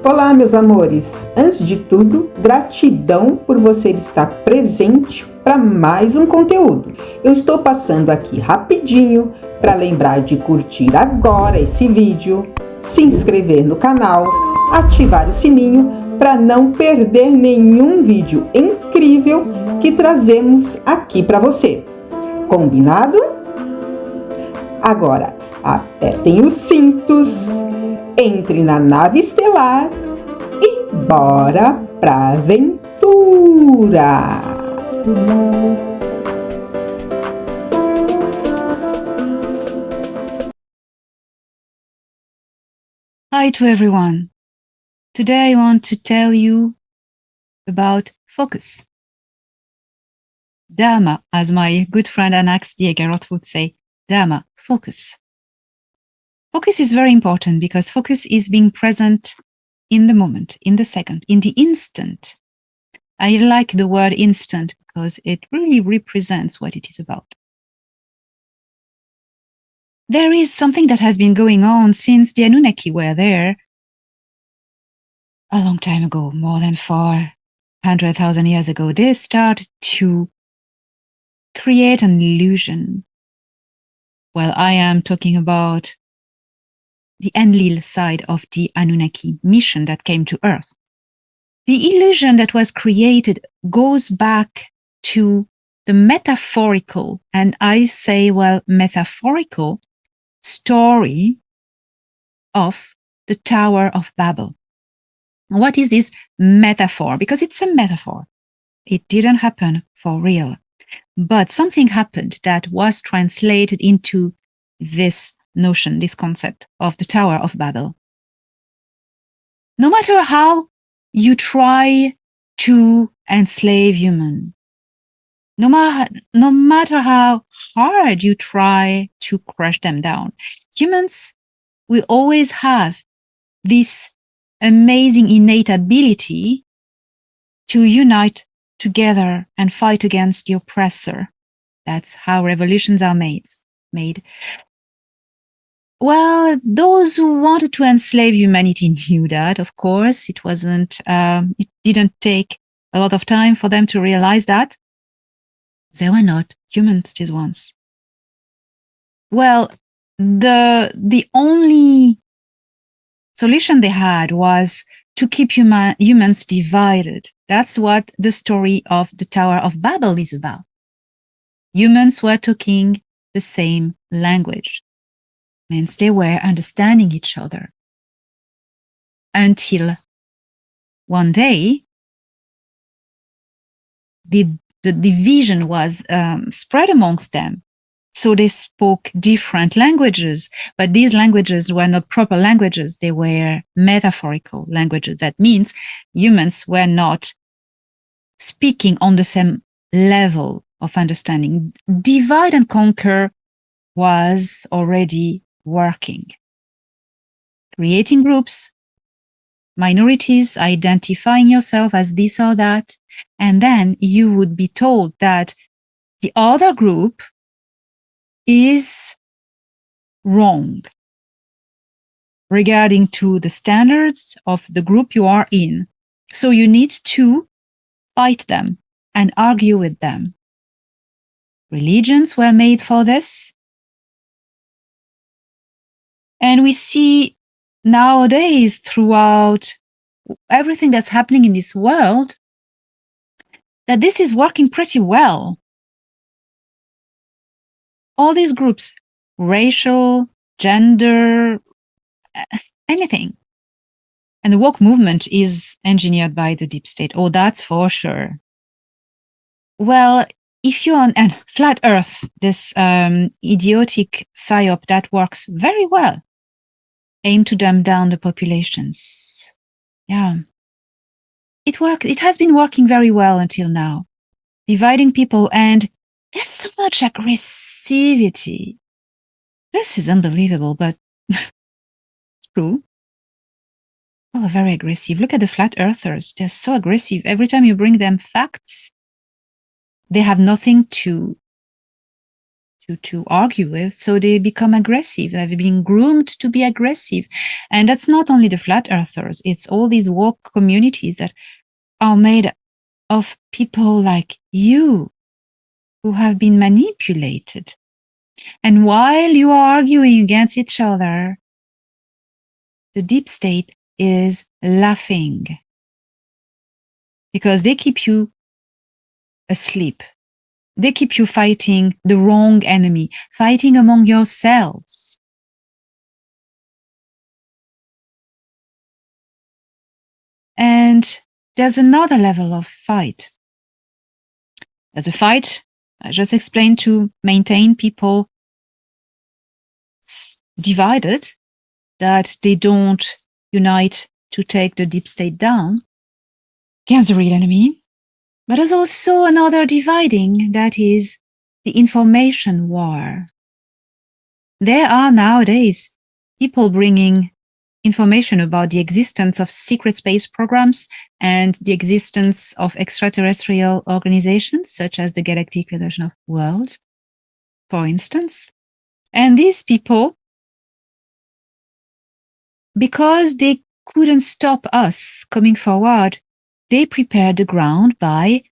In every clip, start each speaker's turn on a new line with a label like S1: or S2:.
S1: Olá, meus amores! Antes de tudo, gratidão por você estar presente para mais um conteúdo. Eu estou passando aqui rapidinho para lembrar de curtir agora esse vídeo, se inscrever no canal, ativar o sininho para não perder nenhum vídeo incrível que trazemos aqui para você. Combinado? Agora, apertem os cintos, entre na nave estelar e bora pra aventura!
S2: Hi to everyone. Today I want to tell you about focus. Dharma, as my good friend Anax Diegeroth would say, Dharma, focus. Focus is very important because focus is being present in the moment, in the second, in the instant. I like the word instant because it really represents what it is about. There is something that has been going on since the Anunnaki were there a long time ago, more than 400,000 years ago. They started to create an illusion. Well, I am talking about the Enlil side of the Anunnaki mission that came to Earth. The illusion that was created goes back to the metaphorical, and I say, well, metaphorical story of the Tower of Babel. What is this metaphor? Because it's a metaphor. It didn't happen for real. But something happened that was translated into this notion, this concept of the Tower of Babel. No matter how you try to enslave humans, no matter how hard you try to crush them down, humans will always have this amazing innate ability to unite together and fight against the oppressor. That's how revolutions are made. Well, those who wanted to enslave humanity knew that, of course. It didn't take a lot of time for them to realize that. They were not humans these ones. Well, the only solution they had was to keep humans divided. That's what the story of the Tower of Babel is about. Humans were talking the same language. Means they were understanding each other. Until one day, the division was spread amongst them. So they spoke different languages, but these languages were not proper languages. They were metaphorical languages. That means humans were not speaking on the same level of understanding. Divide and conquer was already working. Creating groups, minorities, identifying yourself as this or that, and then you would be told that the other group is wrong regarding to the standards of the group you are in. So you need to fight them and argue with them. Religions were made for this. And we see nowadays throughout everything that's happening in this world that this is working pretty well. All these groups, racial, gender, anything. And the woke movement is engineered by the deep state. Oh, that's for sure. Well, if you're on and flat earth, this idiotic psyop that works very well, aim to dumb down the populations. Yeah. It has been working very well until now. Dividing people, and there's so much aggressivity. This is unbelievable, but true. People are very aggressive. Look at the flat earthers. They're so aggressive. Every time you bring them facts, they have nothing to to argue with, so they become aggressive. They've been groomed to be aggressive. And that's not only the flat earthers, it's all these woke communities that are made of people like you who have been manipulated. And while you are arguing against each other, the deep state is laughing because they keep you asleep. They keep you fighting the wrong enemy, fighting among yourselves. And there's another level of fight. There's a fight, I just explained, to maintain people divided, that they don't unite to take the deep state down against the real enemy. But there's also another dividing, that is the information war. There are nowadays people bringing information about the existence of secret space programs and the existence of extraterrestrial organizations, such as the Galactic Federation of Worlds, for instance. And these people, because they couldn't stop us coming forward, they prepared the ground by a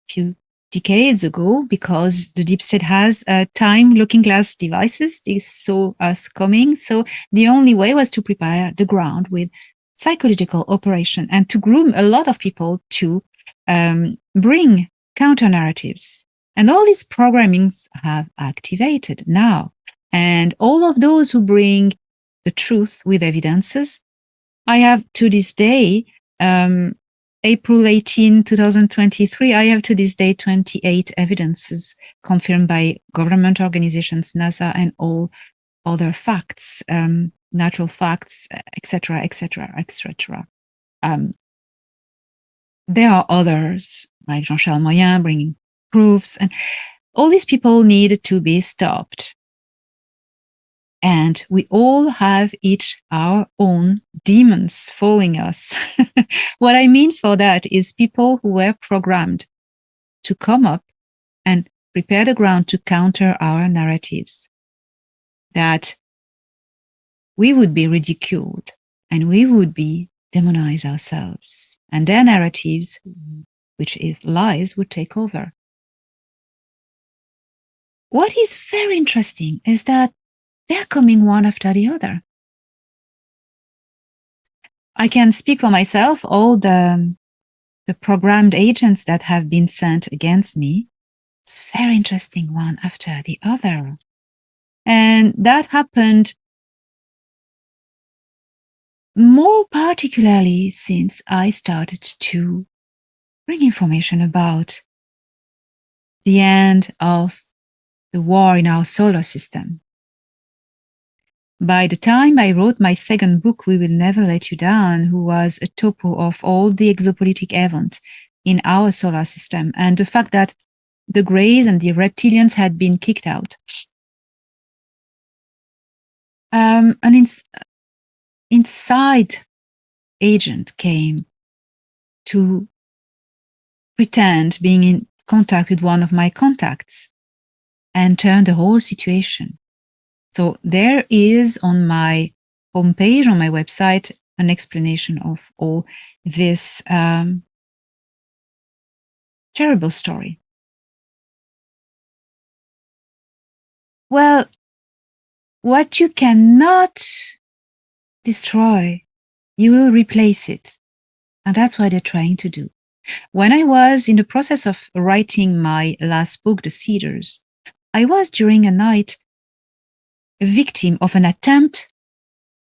S2: few decades ago, because the deep state has time looking glass devices. They saw us coming. So the only way was to prepare the ground with psychological operation and to groom a lot of people to bring counter narratives. And all these programmings have activated now. And all of those who bring the truth with evidences, I have to this day, April 18, 2023, I have to this day 28 evidences confirmed by government organizations, NASA, and all other facts, natural facts, etc., etc., etc. There are others, like Jean-Charles Moyen, bringing proofs, and all these people need to be stopped. And we all have each our own demons following us. What I mean for that is people who were programmed to come up and prepare the ground to counter our narratives, that we would be ridiculed and we would be demonized ourselves, and their narratives, which is lies, would take over. What is very interesting is that they're coming one after the other. I can speak for myself, all the programmed agents that have been sent against me. It's very interesting, one after the other. And that happened more particularly since I started to bring information about the end of the war in our solar system. By the time I wrote my second book, We Will Never Let You Down, who was a topo of all the exopolitic events in our solar system, and the fact that the Greys and the reptilians had been kicked out. An inside agent came to pretend being in contact with one of my contacts and turned the whole situation. So there is on my homepage, on my website, an explanation of all this terrible story. Well, what you cannot destroy, you will replace it. And that's what they're trying to do. When I was in the process of writing my last book, The Cedars, I was during a night a victim of an attempt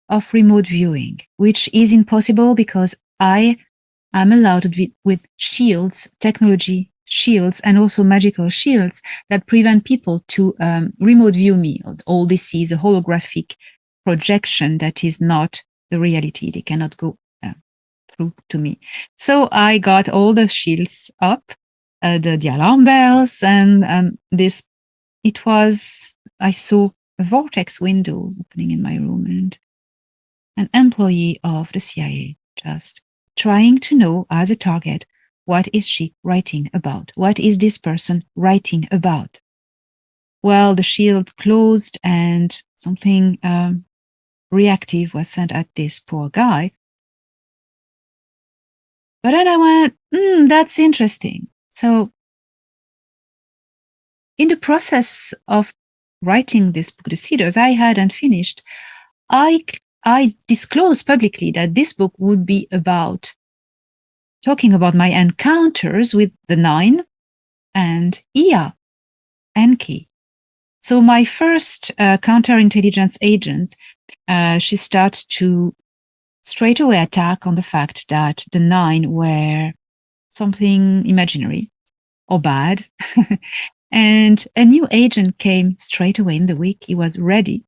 S2: of remote viewing, which is impossible because I am allowed with shields, technology shields, and also magical shields that prevent people to remote view me. All this is a holographic projection that is not the reality. They cannot go through to me. So I got all the shields up, the alarm bells, and I saw a vortex window opening in my room, and an employee of the CIA just trying to know as a target, what is she writing about? What is this person writing about? well, the shield closed and something reactive was sent at this poor guy. But then I went, that's interesting. So in the process of writing this book, The Seeders, I hadn't finished. I disclosed publicly that this book would be about talking about my encounters with the Nine and Ea, Enki. So my first counterintelligence agent, she starts to straight away attack on the fact that the Nine were something imaginary or bad. And a new agent came straight away in the week. He was ready.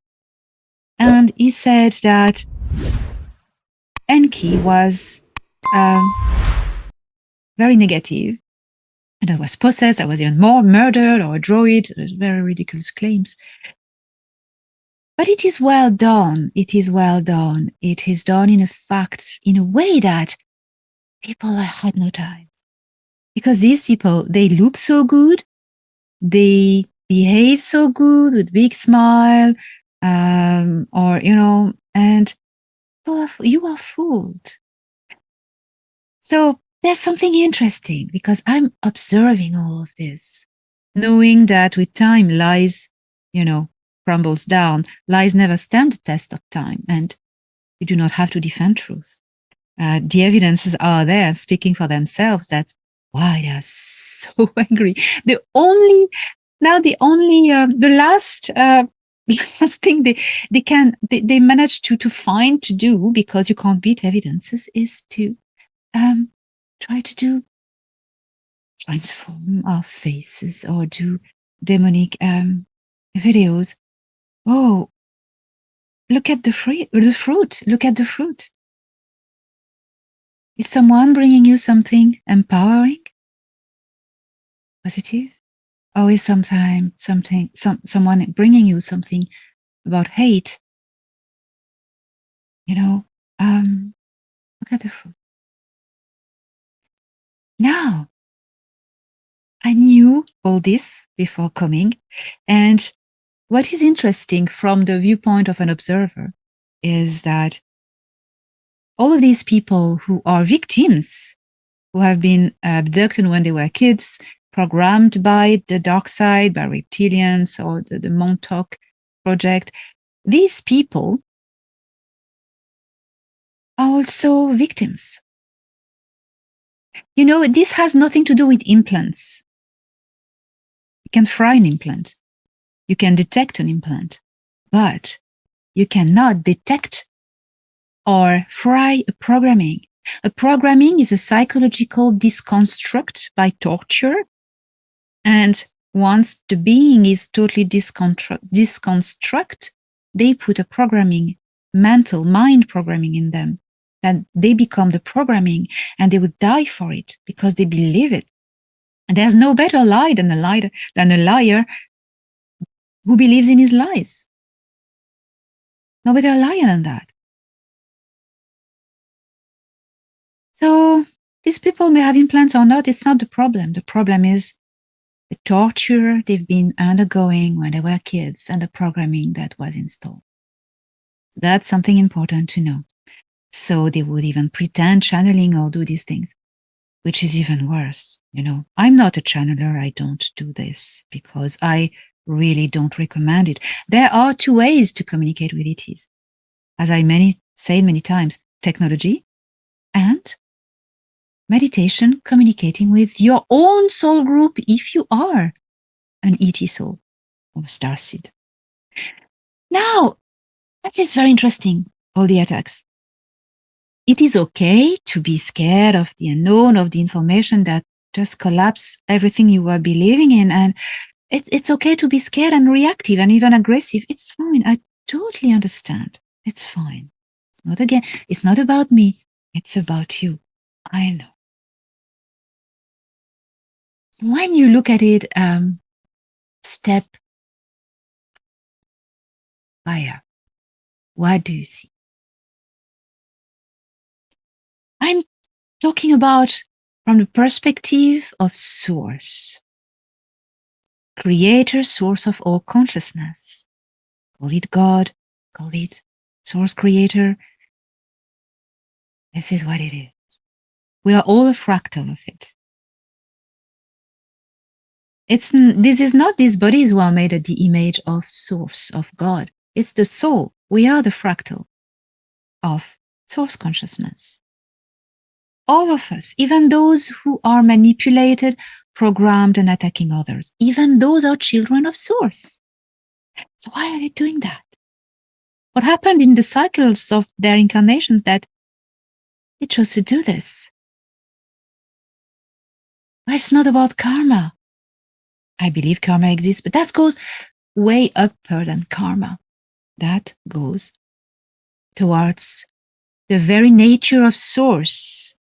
S2: And he said that Enki was very negative. And I was possessed. I was even more murdered or a droid. It was very ridiculous claims. But it is well done. It is well done. It is done in a way that people are hypnotized. Because these people, they look so good. They behave so good with big smile, and you are fooled. So there's something interesting because I'm observing all of this, knowing that with time, lies, crumbles down. Lies never stand the test of time, and you do not have to defend truth. The evidences are there speaking for themselves. That's why they are so angry. The last thing they manage to find to do, because you can't beat evidences, is to try to transform our faces or do demonic videos. Oh, look at the fruit. Look at the fruit. Is someone bringing you something empowering, positive? Or is someone bringing you something about hate? Look at the fruit. Now, I knew all this before coming. And what is interesting from the viewpoint of an observer is that all of these people who are victims, who have been abducted when they were kids, programmed by the dark side, by reptilians or the Montauk Project, these people are also victims. This has nothing to do with implants. You can fry an implant. You can detect an implant, but you cannot detect or fry a programming. A programming is a psychological disconstruct by torture. And once the being is totally disconstruct, they put a programming, mental, mind programming in them. And they become the programming, and they would die for it because they believe it. And there's no better lie than a liar who believes in his lies. No better liar than that. So these people may have implants or not. It's not the problem. The problem is the torture they've been undergoing when they were kids and the programming that was installed. That's something important to know. So they would even pretend channeling or do these things, which is even worse. I'm not a channeler. I don't do this because I really don't recommend it. There are two ways to communicate with ETs. As I said many times, technology and meditation, communicating with your own soul group if you are an ET soul or starseed. Now, that is very interesting, all the attacks. It is okay to be scared of the unknown, of the information that just collapse everything you were believing in. And it's okay to be scared and reactive and even aggressive. It's fine. I totally understand. It's fine. It's not about me. It's about you. I know. When you look at it, step higher, what do you see? I'm talking about from the perspective of source. creator, source of all consciousness. Call it God, call it source creator. This is what it is. We are all a fractal of it. This is not these bodies who are made at the image of source, of God. It's the soul. We are the fractal of source consciousness. All of us, even those who are manipulated, programmed, and attacking others, even those are children of source. So why are they doing that? What happened in the cycles of their incarnations that they chose to do this? Well, it's not about karma. I believe karma exists, but that goes way upper than karma. That goes towards the very nature of source.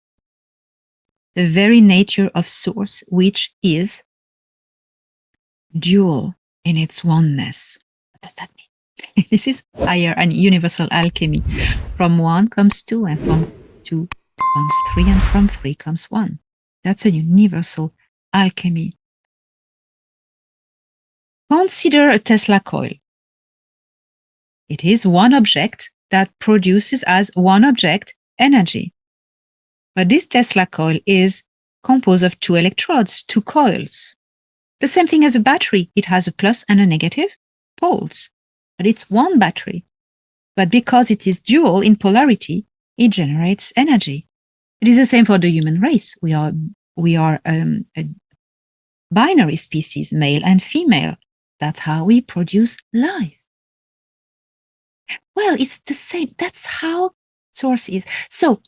S2: The very nature of source, which is dual in its oneness. What does that mean? This is higher and universal alchemy. From one comes two, and from two comes three, and from three comes one. That's a universal alchemy. Consider a Tesla coil. It is one object that produces as one object energy. But this Tesla coil is composed of two electrodes, two coils. The same thing as a battery. It has a plus and a negative poles, but it's one battery. But because it is dual in polarity, it generates energy. It is the same for the human race. We are a binary species, male and female. That's how we produce life. Well, it's the same. That's how source is. So,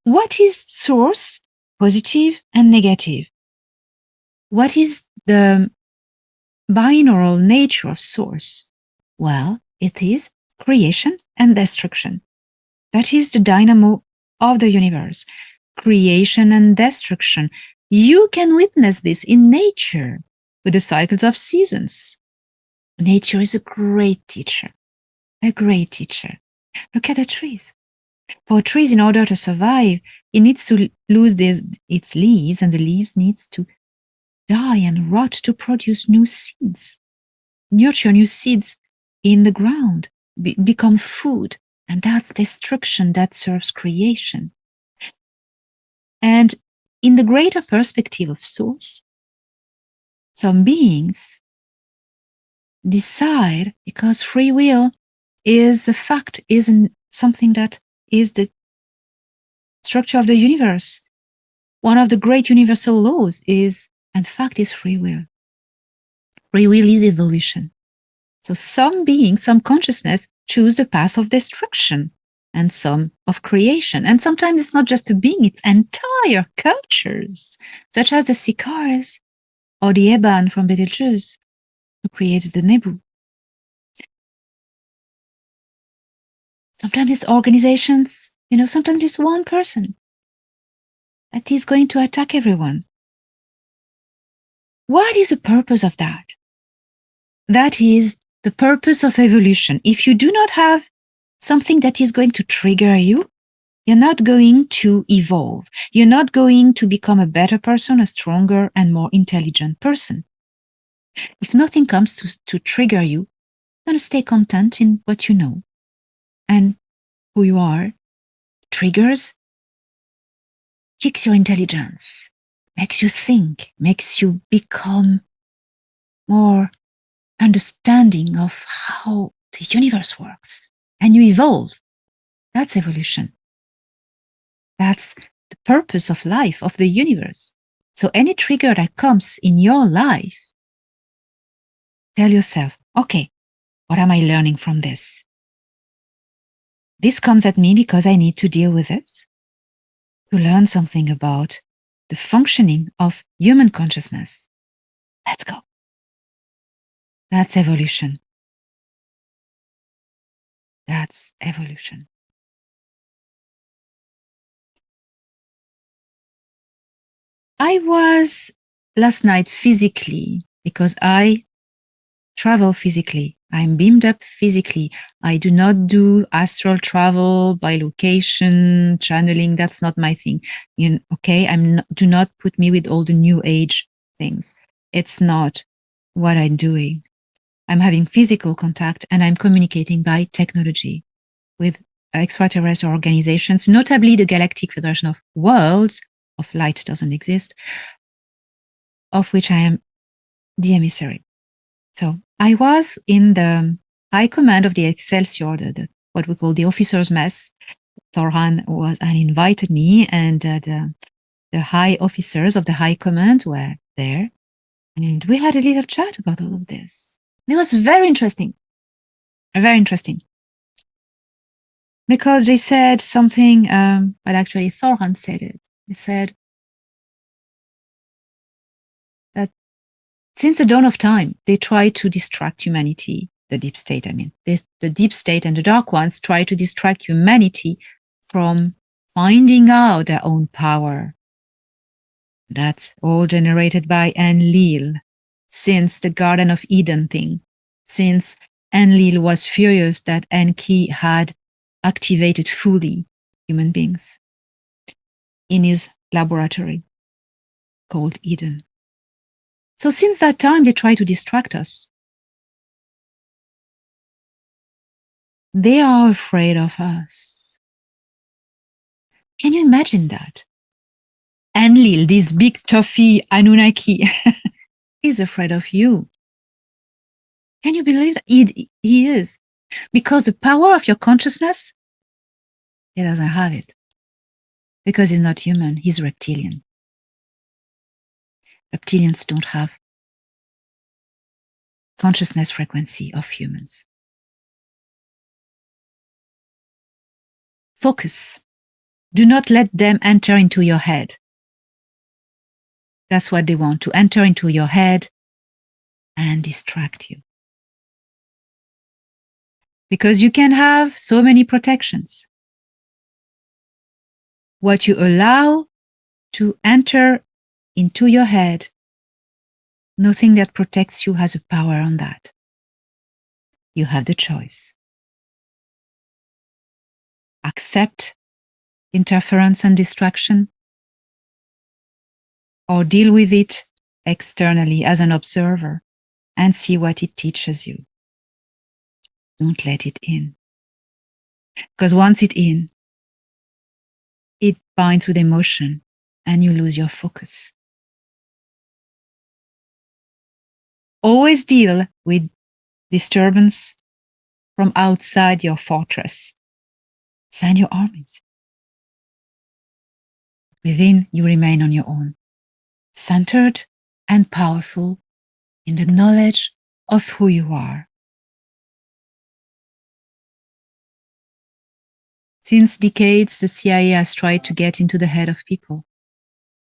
S2: what is source, positive and negative? What is the binaural nature of source? Well, it is creation and destruction. That is the dynamo of the universe. Creation and destruction. You can witness this in nature with the cycles of seasons. Nature is a great teacher. A great teacher. Look at the trees. For trees, in order to survive, it needs to lose its leaves, and the leaves needs to die and rot to produce new seeds. Nurture new seeds in the ground, become food. And that's destruction that serves creation. And in the greater perspective of source, some beings decide, because free will is a fact, isn't something that is the structure of the universe. One of the great universal laws is, in fact, is free will. Free will is evolution. So some beings, some consciousness choose the path of destruction and some of creation. And sometimes it's not just a being, it's entire cultures, such as the Sicars or the Eban from Betelgeuse, who created the Nebu. Sometimes it's organizations, sometimes it's one person that is going to attack everyone. What is the purpose of that? That is the purpose of evolution. If you do not have something that is going to trigger you, you're not going to evolve. You're not going to become a better person, a stronger and more intelligent person. If nothing comes to trigger you, you're going to stay content in what you know and who you are. Triggers kicks your intelligence, makes you think, makes you become more understanding of how the universe works, and you evolve. That's evolution. That's the purpose of life, of the universe. So any trigger that comes in your life, tell yourself, okay, what am I learning from this? This comes at me because I need to deal with it, to learn something about the functioning of human consciousness. Let's go. That's evolution. That's evolution. I was last night physically, because I travel physically. I'm beamed up physically. I do not do astral travel by location, channeling. That's not my thing. Okay, do not put me with all the new age things. It's not what I'm doing. I'm having physical contact and I'm communicating by technology with extraterrestrial organizations, notably the Galactic Federation of Worlds, of light doesn't exist, of which I am the emissary. So I was in the high command of the Excelsior, what we call the officers' mess. Thorhan and invited me, and the high officers of the high command were there. And we had a little chat about all of this. It was very interesting. Very interesting. Because they said something, but actually Thorhan said it. He said that since the dawn of time, they try to distract humanity, the deep state, I mean. The deep state and the dark ones try to distract humanity from finding out their own power. That's all generated by Enlil, since the Garden of Eden thing, since Enlil was furious that Enki had activated fully human beings in his laboratory called Eden. So since that time, they try to distract us. They are afraid of us. Can you imagine that? Enlil, this big toughy Anunnaki, is afraid of you. Can you believe that? He is. Because the power of your consciousness, he doesn't have it. Because he's not human, he's reptilian. Reptilians don't have consciousness frequency of humans. Focus. Do not let them enter into your head. That's what they want, to enter into your head and distract you. Because you can have so many protections. What you allow to enter into your head, nothing that protects you has a power on that. You have the choice. Accept interference and distraction, or deal with it externally as an observer and see what it teaches you. Don't let it in. Because once it's in, it binds with emotion and you lose your focus. Always deal with disturbance from outside your fortress. Send your armies. Within, you remain on your own, centered and powerful in the knowledge of who you are. Since decades, the CIA has tried to get into the head of people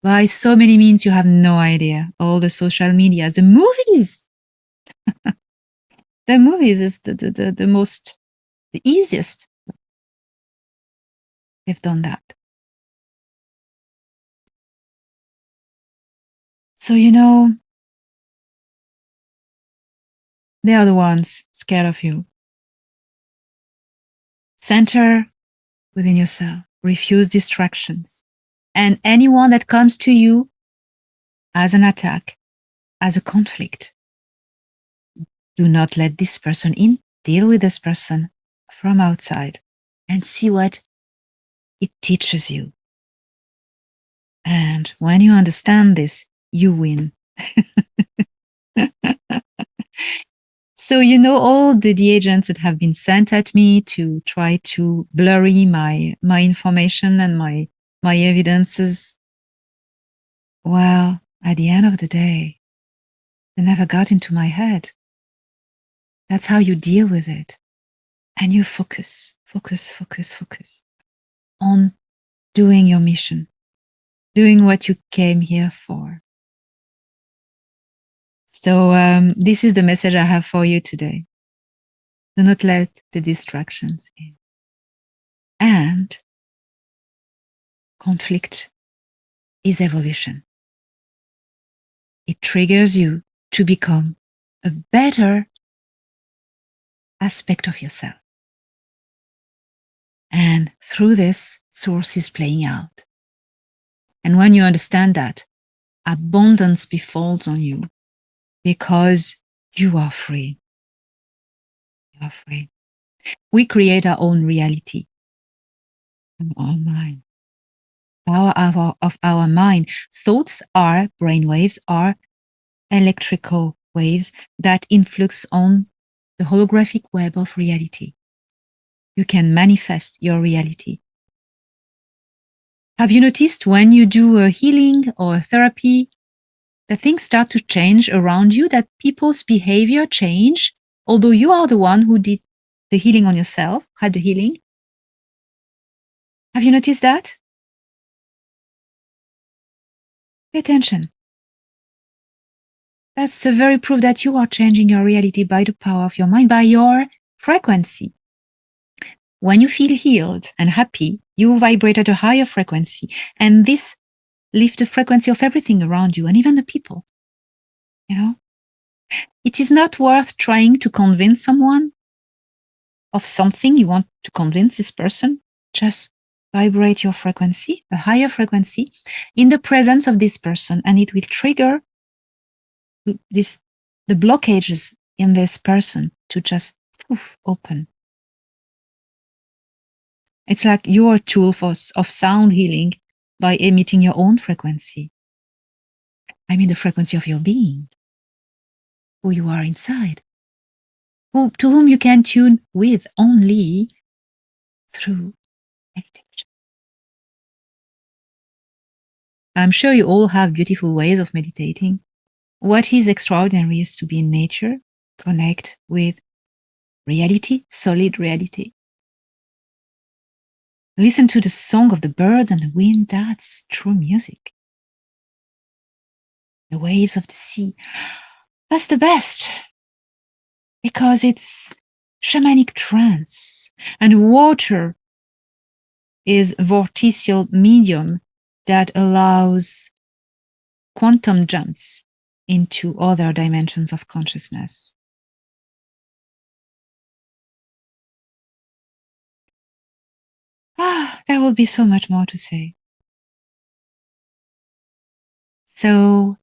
S2: by so many means you have no idea. All the social media, the movies. The movies is the most, the easiest. They've done that. So, you know, they are the ones scared of you. Center within yourself. Refuse distractions. And anyone that comes to you as an attack, as a conflict, do not let this person in. Deal with this person from outside and see what it teaches you. And when you understand this, you win. So, you know, all the agents that have been sent at me to try to blurry my information and my evidences, well, at the end of the day, they never got into my head. That's how you deal with it. And you focus on doing your mission, doing what you came here for. So this is the message I have for you today. Do not let the distractions in. And conflict is evolution. It triggers you to become a better aspect of yourself. And through this, source is playing out. And when you understand that, abundance befalls on you. because you are free. You are free. We create our own reality from our mind. Power of our mind. Thoughts are brainwaves, are electrical waves that influx on the holographic web of reality. You can manifest your reality. Have you noticed when you do a healing or a therapy that things start to change around you, that people's behavior change, although you are the one who did the healing on yourself, had the healing? Have you noticed that? Pay attention. That's the very proof that you are changing your reality by the power of your mind, by your frequency. When you feel healed and happy, you vibrate at a higher frequency, and this lifts the frequency of everything around you and even the people. You know, it is not worth trying to convince someone of something you want to convince this person. Just vibrate your frequency, a higher frequency, in the presence of this person, and it will trigger the blockages in this person to just open. It's like your tool of sound healing by emitting your own frequency. I mean the frequency of your being, who you are inside, to whom you can tune with only through meditation. I'm sure you all have beautiful ways of meditating. What is extraordinary is to be in nature, connect with reality, solid reality. Listen to the song of the birds and the wind. That's true music. The waves of the sea. That's the best, because it's shamanic trance, and water is a vorticial medium that allows quantum jumps into other dimensions of consciousness. There will be so much more to say. So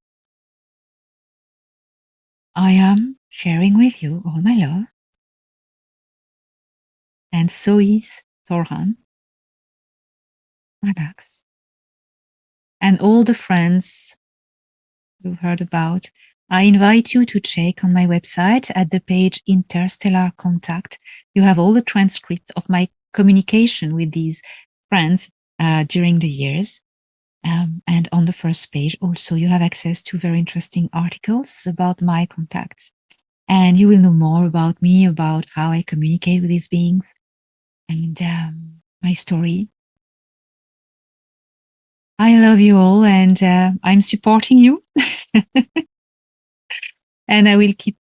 S2: I am sharing with you all my love, and so is Thorhan, Madax, and all the friends you've heard about. I invite you to check on my website at the page Interstellar Contact. You have all the transcripts of my communication with these friends during the years. And on the first page also you have access to very interesting articles about my contacts. And you will know more about me, about how I communicate with these beings, and my story. I love you all, and I'm supporting you. And I will keep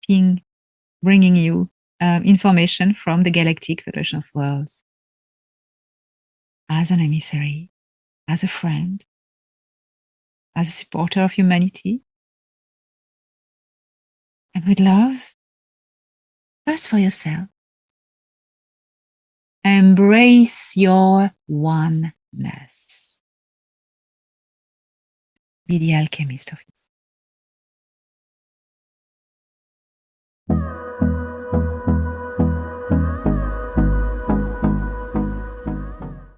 S2: bringing you information from the Galactic Federation of Worlds as an emissary, as a friend, as a supporter of humanity. And with love, first for yourself. Embrace your oneness. Be the alchemist of yourself.